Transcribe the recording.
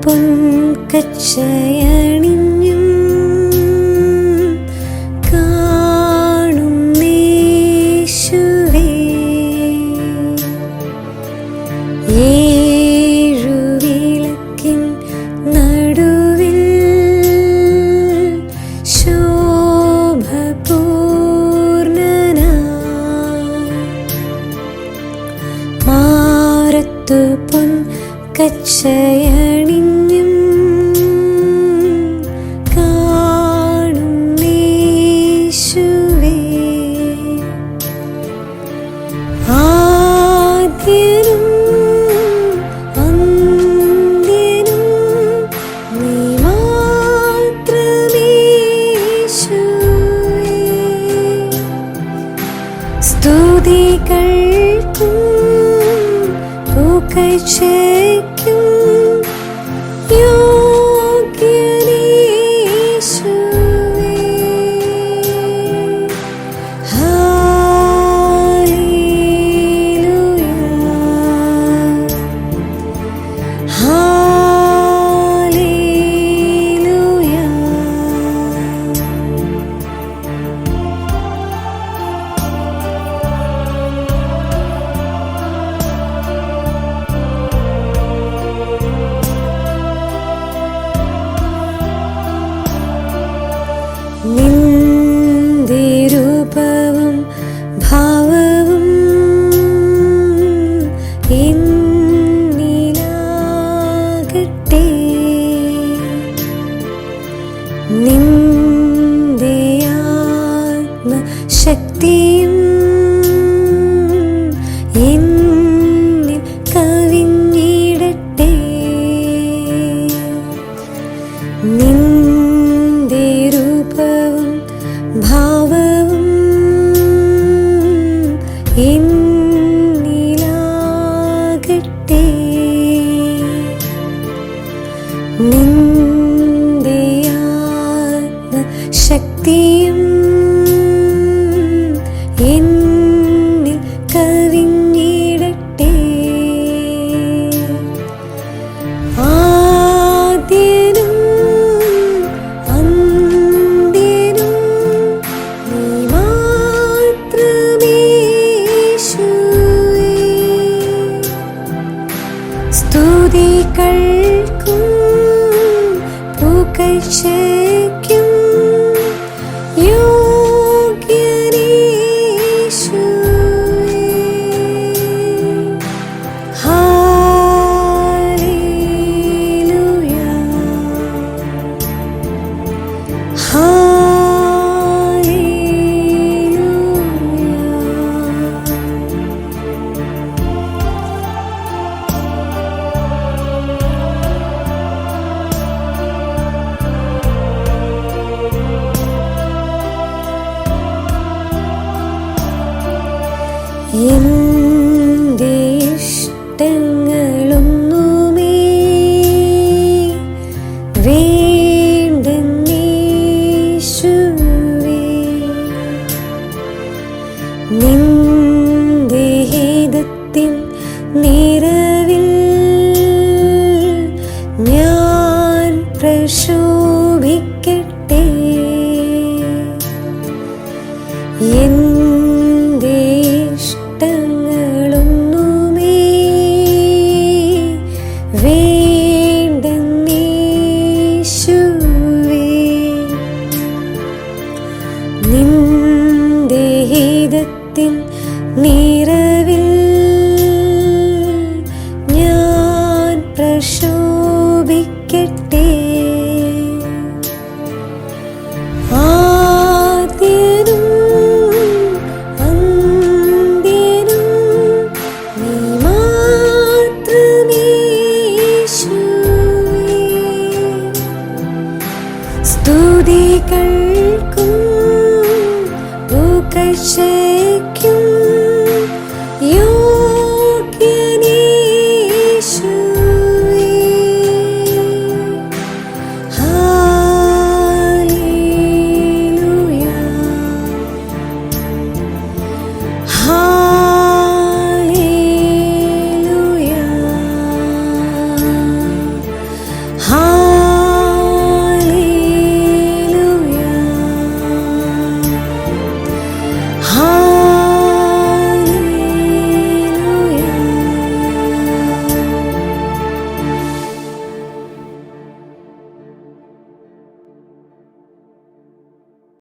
പൊൻകച്ചയണിഞ്ഞും കാണുന്നേശുവേ, ഏഴുവിളക്കിൻ നടുവിൽ ശോഭപൂർണനായി മാറത്തു പൊൻകച്ചയണിഞ്ഞും കാണുന്നേശുവേ, ആദ്യനും അന്ത്യനും നീ മാത്രമേശുവേ. സ്തുതികൾക്കും പുകഴ്ചയ്ക്കും യോഗ്യനേശുവേ. Hallelujah, hallelujah. നിന്റെ രൂപവും ഭാവവും എന്നിലാകട്ടെ, നിന്റെ ആത്മശക്തിയും എന്നിൽ കവിഞ്ഞിടട്ടെ. നിന്റെ രൂപവും ഭാവവും എന്നിലാകട്ടെ, നിന്റെ ആത്മശക്തിയും എന്നിൽ കവിഞ്ഞിടട്ടെ. ആദ്യനും അന്ത്യനും നീ മാത്രമേശുവേ. സ്തുതികൾക്കും പുകഴ്ചയ്ക്കും യോഗ്യനേശുവേ. ഹല്ലേലൂയ, എന്റെ ഇഷ്ടങ്ങളൊന്നുമേ വേണ്ടെന്നേശുവേ, നിന്റെ ഹിതത്തിൻ നിറവിൽ ഞാൻ പ്രശോഭിക്കട്ടെ. എന്റെ ഇഷ്ടങ്ങളൊന്നുമേ വേണ്ടെന്നേശുവേ, നിന്റെ ഹിതത്തിൻ നിറവിൽ ഞാൻ പ്രശോഭിക്കട്ടെ. ആദ്യനും അന്ത്യനും നീ മാത്രമേശുവേ. സ്തുതികൾ